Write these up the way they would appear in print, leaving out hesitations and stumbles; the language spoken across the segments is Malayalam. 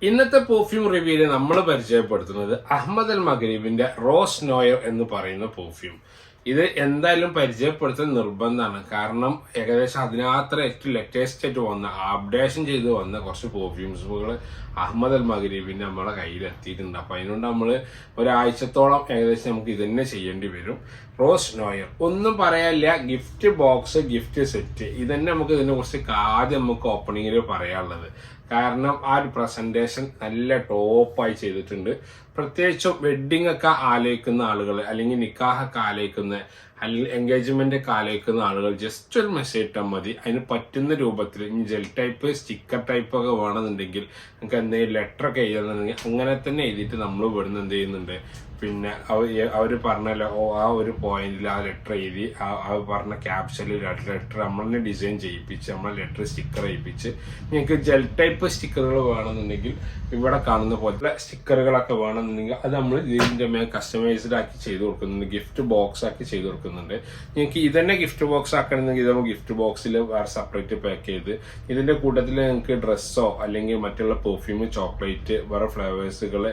ഇന്നത്തെ പെർഫ്യൂം റിവ്യൂല് നമ്മൾ പരിചയപ്പെടുത്തുന്നത് അഹമ്മദ് അൽ മഗ്രിബിന്റെ റോസ് നോയർ എന്ന് പറയുന്ന പെർഫ്യൂം. ഇത് എന്തായാലും പരിചയപ്പെടുത്താൻ നിർബന്ധമാണ്. കാരണം ഏകദേശം അതിനകത്ത് ഏറ്റവും ലേറ്റസ്റ്റ് ആയിട്ട് വന്ന അപ്ഡേഷൻ ചെയ്ത് വന്ന കുറച്ച് പെർഫ്യൂംസുകൾ അഹമ്മദ് അൽ മഗ്രിബിന്റെ നമ്മളെ കയ്യിൽ എത്തിയിട്ടുണ്ട്. അപ്പൊ അതിനുകൊണ്ട് നമ്മൾ ഒരാഴ്ചത്തോളം ഏകദേശം നമുക്ക് ഇത് തന്നെ ചെയ്യേണ്ടി വരും. റോസ് നോയർ ഒന്നും പറയാനില്ല, ഗിഫ്റ്റ് ബോക്സ്, ഗിഫ്റ്റ് സെറ്റ്, ഇതന്നെ നമുക്ക് ഇതിനെ കുറിച്ച് ആദ്യം നമുക്ക് ഓപ്പണിങ്ങിൽ പറയാനുള്ളത്. കാരണം ആ ഒരു പ്രസന്റേഷൻ നല്ല ടോപ്പായി ചെയ്തിട്ടുണ്ട്. പ്രത്യേകിച്ചും വെഡ്ഡിംഗ് ഒക്കെ ആലോചിക്കുന്ന ആളുകൾ, അല്ലെങ്കിൽ നിക്കാഹൊക്കെ ആലോചിക്കുന്ന, അല്ലെങ്കിൽ എൻഗേജ്മെന്റ് ഒക്കെ ആലോചിക്കുന്ന ആളുകൾ ജസ്റ്റ് ഒരു മെസ്സേജ് ഇട്ടാൽ മതി. അതിന് പറ്റുന്ന രൂപത്തിൽ ഇനി ജെൽ ടൈപ്പ്, സ്റ്റിക്കർ ടൈപ്പ് ഒക്കെ വേണമെന്നുണ്ടെങ്കിൽ നിങ്ങൾക്ക് എന്തെങ്കിലും ലെറ്റർ ഒക്കെ എഴുതുന്നുണ്ടെങ്കിൽ അങ്ങനെ തന്നെ എഴുതിയിട്ട് നമ്മൾ ഇവിടുന്ന് എന്ത് ചെയ്യുന്നുണ്ട്, പിന്നെ അവർ പറഞ്ഞല്ലോ ആ ഒരു പോയിന്റിൽ ആ ലെറ്റർ എഴുതി അവർ പറഞ്ഞ ക്യാപ്ഷനിൽ ലെറ്റർ നമ്മൾ തന്നെ ഡിസൈൻ ചെയ്യിപ്പിച്ച് നമ്മൾ ലെറ്റർ സ്റ്റിക്കർ ചെയ്യിപ്പിച്ച് നിങ്ങൾക്ക് ജെൽ ടൈപ്പ് സ്റ്റിക്കറുകൾ വേണമെന്നുണ്ടെങ്കിൽ ഇവിടെ കാണുന്ന പോലത്തെ സ്റ്റിക്കറുകളൊക്കെ വേണമെന്നുണ്ടെങ്കിൽ അത് നമ്മൾ ഇതിൻ്റെ മേൽ കസ്റ്റമൈസ്ഡ് ആക്കി ചെയ്ത് കൊടുക്കുന്നുണ്ട്. ഗിഫ്റ്റ് ബോക്സ് ആക്കി ചെയ്ത് കൊടുക്കുന്നുണ്ട്. നിങ്ങൾക്ക് ഇതന്നെ ഗിഫ്റ്റ് ബോക്സ് ആക്കണമെങ്കിൽ നമ്മൾ ഗിഫ്റ്റ് ബോക്സിൽ വേറെ സെപ്പറേറ്റ് പാക്ക് ചെയ്ത് ഇതിന്റെ കൂട്ടത്തിൽ നിങ്ങൾക്ക് ഡ്രസ്സോ അല്ലെങ്കിൽ മറ്റുള്ള പെർഫ്യൂം, ചോക്ലേറ്റ്, വേറെ ഫ്ലേവേഴ്സുകൾ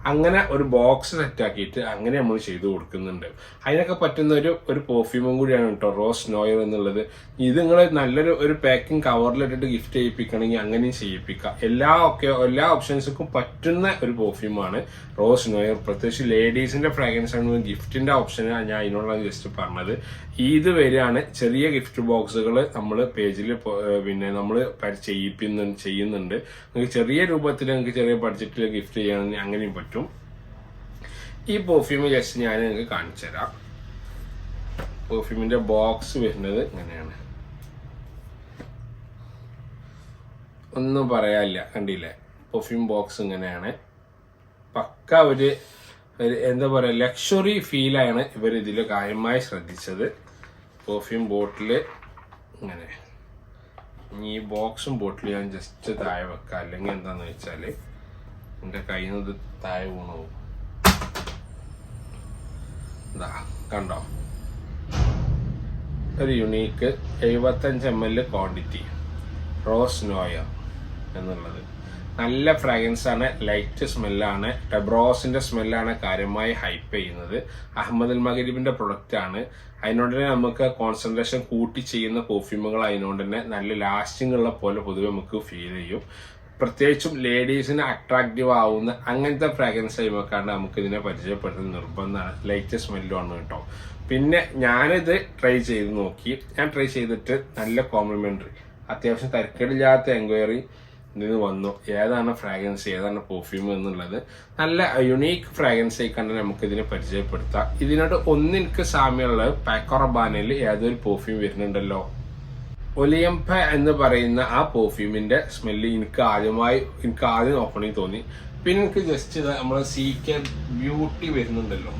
അങ്ങനെ ഒരു ബോക്സ് സെറ്റ് ആക്കിയിട്ട് അങ്ങനെ നമ്മൾ ചെയ്തു കൊടുക്കുന്നുണ്ട്. അതിനൊക്കെ പറ്റുന്ന ഒരു പെർഫ്യൂമും കൂടിയാണ് കേട്ടോ റോസ് നോയർ എന്നുള്ളത്. ഇത് നിങ്ങൾ നല്ലൊരു പാക്കിംഗ് കവറിലിട്ടിട്ട് ഗിഫ്റ്റ് ചെയ്യിപ്പിക്കണമെങ്കിൽ അങ്ങനെയും ചെയ്യിപ്പിക്കാം. എല്ലാ ഓപ്ഷൻസും പറ്റുന്ന ഒരു പെർഫ്യൂമാണ് റോസ് നോയർ. പ്രത്യേകിച്ച് ലേഡീസിന്റെ ഫ്രാഗ്രൻസ് ആണ് ഗിഫ്റ്റിന്റെ ഓപ്ഷൻ ഞാൻ അതിനോടാണ് ജസ്റ്റ് പറഞ്ഞത്. ഇത് വരികയാണ് ചെറിയ ഗിഫ്റ്റ് ബോക്സുകൾ നമ്മൾ പേജിൽ പിന്നെ നമ്മൾ ചെയ്യുന്നുണ്ട്. നിങ്ങൾക്ക് ചെറിയ രൂപത്തിൽ നിങ്ങൾക്ക് ചെറിയ ബഡ്ജറ്റിൽ ഗിഫ്റ്റ് ചെയ്യണമെങ്കിൽ അങ്ങനെയും പറ്റും. ഈ പെർഫ്യൂം ജസ്റ്റ് ഞാൻ നിങ്ങൾക്ക് കാണിച്ചു തരാം. പെർഫ്യൂമിന്റെ ബോക്സ് വരുന്നത് ഇങ്ങനെയാണ്. ഒന്നും പറയാനില്ല, കണ്ടില്ലേ? പെർഫ്യൂം ബോക്സ് ഇങ്ങനെയാണ്. പക്ക ഒരു എന്താ പറയുക, ലക്ഷറി ഫീലാണ് ഇവർ ഇതിൽ കാര്യമായി ശ്രദ്ധിച്ചത്. പെർഫ്യൂം ബോട്ടിൽ ഇങ്ങനെ. ഈ ബോക്സും ബോട്ടിൽ ഞാൻ ജസ്റ്റ് താഴെ വെക്കാം, അല്ലെങ്കിൽ എന്താന്ന് വെച്ചാൽ എൻ്റെ കയ്യിൽ നിന്ന് താഴെ വീണു പോകും. ഇതാ കണ്ടോ, ഒരു unique 75 ml quantity rose noir എന്നുള്ളത്. നല്ല ഫ്രാഗ്രൻസ് ആണ്, ലൈറ്റ് സ്മെല്ലാണ്, ടെബ്രോസിന്റെ സ്മെല്ലാണ് കാര്യമായി ഹൈപ്പ് ചെയ്യുന്നത്. അഹമ്മദ് അൽ മഗ്രിബിന്റെ പ്രൊഡക്റ്റ് ആണ്. അതിനോട് തന്നെ നമുക്ക് കോൺസെൻട്രേഷൻ കൂട്ടി ചെയ്യുന്ന പെർഫ്യൂമുകൾ അതിനോട് തന്നെ നല്ല ലാസ്റ്റിംഗ് ഉള്ള പോലെ പൊതുവെ നമുക്ക് ഫീൽ ചെയ്യും. പ്രത്യേകിച്ചും ലേഡീസിന് അട്രാക്റ്റീവ് ആവുന്ന അങ്ങനത്തെ ഫ്രാഗ്രൻസ് കഴിയുമ്പോഴാണ് നമുക്ക് ഇതിനെ പരിചയപ്പെടുന്നത് നിർബന്ധമാണ്. ലൈറ്റ് സ്മെല്ലുമാണ് കേട്ടോ. പിന്നെ ഞാനിത് ട്രൈ ചെയ്ത് നോക്കി. ഞാൻ ട്രൈ ചെയ്തിട്ട് നല്ല കോംപ്ലിമെന്ററി, അത്യാവശ്യം തരക്കേടില്ലാത്ത എൻക്വയറി ഇതിന് വന്നു. ഏതാണ് ഫ്രാഗ്രൻസ്, ഏതാണ് പെർഫ്യൂം എന്നുള്ളത് നല്ല യുണീക്ക് ഫ്രാഗ്രൻസ് ആയി കണ്ട് നമുക്ക് ഇതിനെ പരിചയപ്പെടുത്താം. ഇതിനോട് എനിക്ക് സാമ്യമുള്ളത് പാക്കോ റബാനയിൽ ഏതൊരു പെർഫ്യൂം വരുന്നുണ്ടല്ലോ, ഒലിയംപ എന്ന് പറയുന്ന ആ പെർഫ്യൂമിന്റെ സ്മെല്ല് എനിക്ക് ആദ്യം ഓപ്പണിങ് തോന്നി. പിന്നെ എനിക്ക് ജസ്റ്റ് നമ്മളെ സീക്കെ ബ്യൂട്ടി വരുന്നുണ്ടല്ലോ,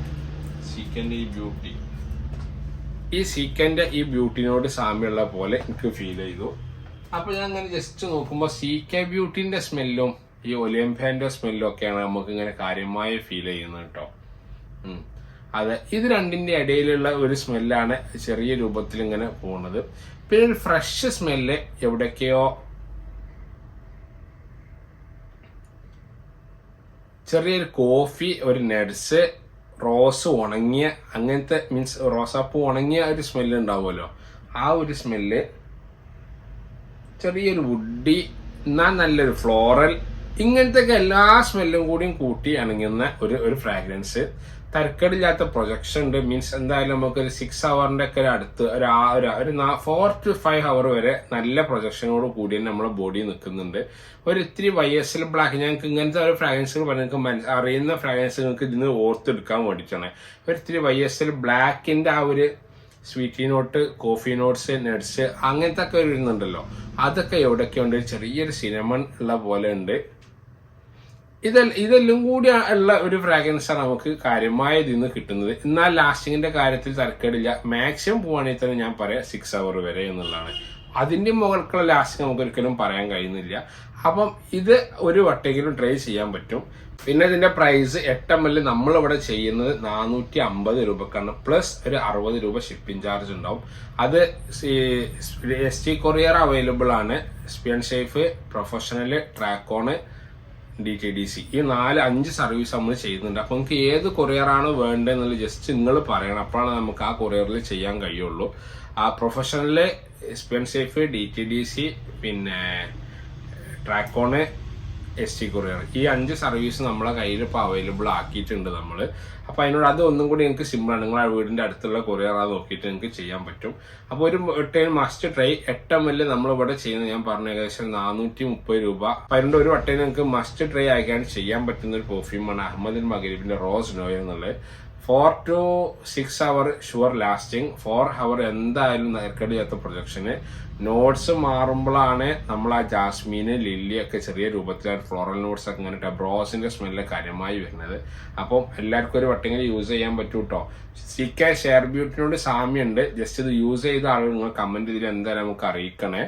സീക്കന്റെ ഈ സീക്കന്റെ ഈ ബ്യൂട്ടിനോട് സാമ്യമുള്ള പോലെ എനിക്ക് ഫീൽ ചെയ്തു. അപ്പൊ ഞാൻ അങ്ങനെ ജസ്റ്റ് നോക്കുമ്പോൾ സീക്കെ ബ്യൂട്ടിന്റെ സ്മെല്ലും ഈ ഒലിയംപന്റെ സ്മെല്ലും ഒക്കെയാണ് നമുക്ക് ഇങ്ങനെ കാര്യമായി ഫീൽ ചെയ്യുന്നത് കേട്ടോ. അതെ, ഇത് രണ്ടിന്റെ ഇടയിലുള്ള ഒരു സ്മെല്ലാണ് ചെറിയ രൂപത്തിൽ ഇങ്ങനെ പോകുന്നത്. പിന്നെ ഒരു ഫ്രഷ് സ്മെല്ല് എവിടേക്കോ ചെറിയൊരു കോഫി, ഒരു നട്സ്, റോസ് ഉണങ്ങിയ അങ്ങനത്തെ മീൻസ് റോസാപ്പൂ ഉണങ്ങിയ ഒരു സ്മെല്ല് ഉണ്ടാവുമല്ലോ, ആ ഒരു സ്മെല്ല്, ചെറിയൊരു വുഡി എന്നാൽ നല്ലൊരു ഫ്ലോറൽ, ഇങ്ങനത്തെ എല്ലാ സ്മെല്ലും കൂടിയും കൂട്ടി അണങ്ങുന്ന ഒരു ഫ്രാഗ്രൻസ്. തരക്കേടില്ലാത്ത പ്രൊജക്ഷൻ ഉണ്ട്. മീൻസ് എന്തായാലും നമുക്കൊരു 6 hourന്റെ ഒക്കെ അടുത്ത് ഒരു 4 to 5 hour വരെ നല്ല പ്രൊജക്ഷനോട് കൂടി നമ്മളെ ബോഡി നിൽക്കുന്നുണ്ട്. ഒരു ഇത്തിരി YSL ബ്ലാക്ക്, ഞങ്ങൾക്ക് ഇങ്ങനത്തെ ഒരു ഫ്രാഗ്രൻസുകൾ പറഞ്ഞാൽ അറിയുന്ന ഫ്രാഗ്രൻസുകൾക്ക് ഇതിന് ഓർത്തെടുക്കാൻ വേണ്ടിയിട്ടാണ്. ഒരു ഇത്തിരി YSL ബ്ലാക്കിന്റെ ആ ഒരു sweety note, coffee notes, nuts അങ്ങനത്തെ ഒക്കെ വരുന്നുണ്ടല്ലോ, അതൊക്കെ എവിടെയൊക്കെ ഉണ്ട്. ചെറിയൊരു സിനമൺ ഉള്ള പോലെ ഉണ്ട്. ഇതെല്ലാം കൂടി ഉള്ള ഒരു ഫ്രാഗ്രൻസാണ് നമുക്ക് കാര്യമായ ഇതിൽ നിന്ന് കിട്ടുന്നത്. എന്നാൽ ലാസ്റ്റിങ്ങിന്റെ കാര്യത്തിൽ തരക്കേടില്ല. മാക്സിമം പോവാണെങ്കിൽ തന്നെ ഞാൻ പറയാം 6 hour വരെ എന്നുള്ളതാണ്. അതിന്റെ മുകൾക്കുള്ള ലാസ്റ്റിംഗ് നമുക്ക് ഒരിക്കലും പറയാൻ കഴിയുന്നില്ല. അപ്പം ഇത് ഒരു വട്ടെങ്കിലും ട്രൈ ചെയ്യാൻ പറ്റും. പിന്നെ ഇതിന്റെ പ്രൈസ് 8 ml നമ്മളിവിടെ ചെയ്യുന്നത് 450 രൂപക്കാണ്. പ്ലസ് ഒരു 60 രൂപ ഷിപ്പിംഗ് ചാർജ് ഉണ്ടാവും. അത് ST കൊറിയർ അവൈലബിൾ ആണ്. സ്പിയൻ സേഫ്, പ്രൊഫഷണൽ, ട്രാക്കോണ്, DTDC. ഈ 4-5 സർവീസ് നമ്മൾ ചെയ്യുന്നുണ്ട്. അപ്പോൾ നിങ്ങൾക്ക് ഏത് കൊറിയറാണ് വേണ്ടതെന്നുള്ളത് ജസ്റ്റ് നിങ്ങൾ പറയണം. അപ്പോഴാണ് നമുക്ക് ആ കൊറിയറിൽ ചെയ്യാൻ കഴിയുള്ളൂ. ആ പ്രൊഫഷണല്, സ്പെൻസേഫ്, DTDC, പിന്നെ ട്രാക്കോണ്, ST കൊറിയർ, ഈ 5 സർവീസ് നമ്മളെ കയ്യിൽ ഇപ്പോൾ അവൈലബിൾ ആക്കിയിട്ടുണ്ട് നമ്മൾ. അപ്പോൾ അതിനോട് അത് ഒന്നും കൂടി നിങ്ങൾക്ക് സിമ്പിളാണ്. നിങ്ങളെ വീടിൻ്റെ അടുത്തുള്ള കൊറിയർ അത് നോക്കിയിട്ട് നിങ്ങൾക്ക് ചെയ്യാൻ പറ്റും. അപ്പോൾ ഒരു വട്ടേന് മസ്റ്റ് ട്രൈ 8ml നമ്മളിവിടെ ചെയ്യുന്നത് ഞാൻ പറഞ്ഞു ഏകദേശം 430 രൂപ. അപ്പോൾ അതിൻ്റെ ഒരു വട്ടേന് നിങ്ങൾക്ക് മസ്റ്റ് ട്രൈ ആയിക്കാൻ ചെയ്യാൻ പറ്റുന്ന ഒരു പെർഫ്യൂമാണ് അഹമ്മദ് മഗ്രിബിന്റെ റോസ് നോയർ എന്നുള്ളത്. 4 to 6 hour sure lasting. 4 hour എന്തായാലും നേർക്കടിയാത്ത പ്രൊജക്ഷന്. നോട്ട്സ് മാറുമ്പോഴാണ് നമ്മൾ ആ ജാസ്മീന്, ലില്ലി ഒക്കെ ചെറിയ രൂപത്തിൽ ഫ്ലോറൽ നോട്ട്സ് ഒക്കെ ഇങ്ങനെ ബ്രോസിന്റെ സ്മെല്ല് കാര്യമായി വരുന്നത്. അപ്പം എല്ലാവർക്കും ഒരു വട്ടെങ്കിലും യൂസ് ചെയ്യാൻ പറ്റും കേട്ടോ. CK ഷെയർ ബ്യൂട്ടിനോട് സാമ്യമുണ്ട്. ജസ്റ്റ് ഇത് യൂസ് ചെയ്ത ആളുകൾ നിങ്ങൾ കമന്റ് ഇതിൽ എന്തായാലും നമുക്ക് അറിയിക്കണേ.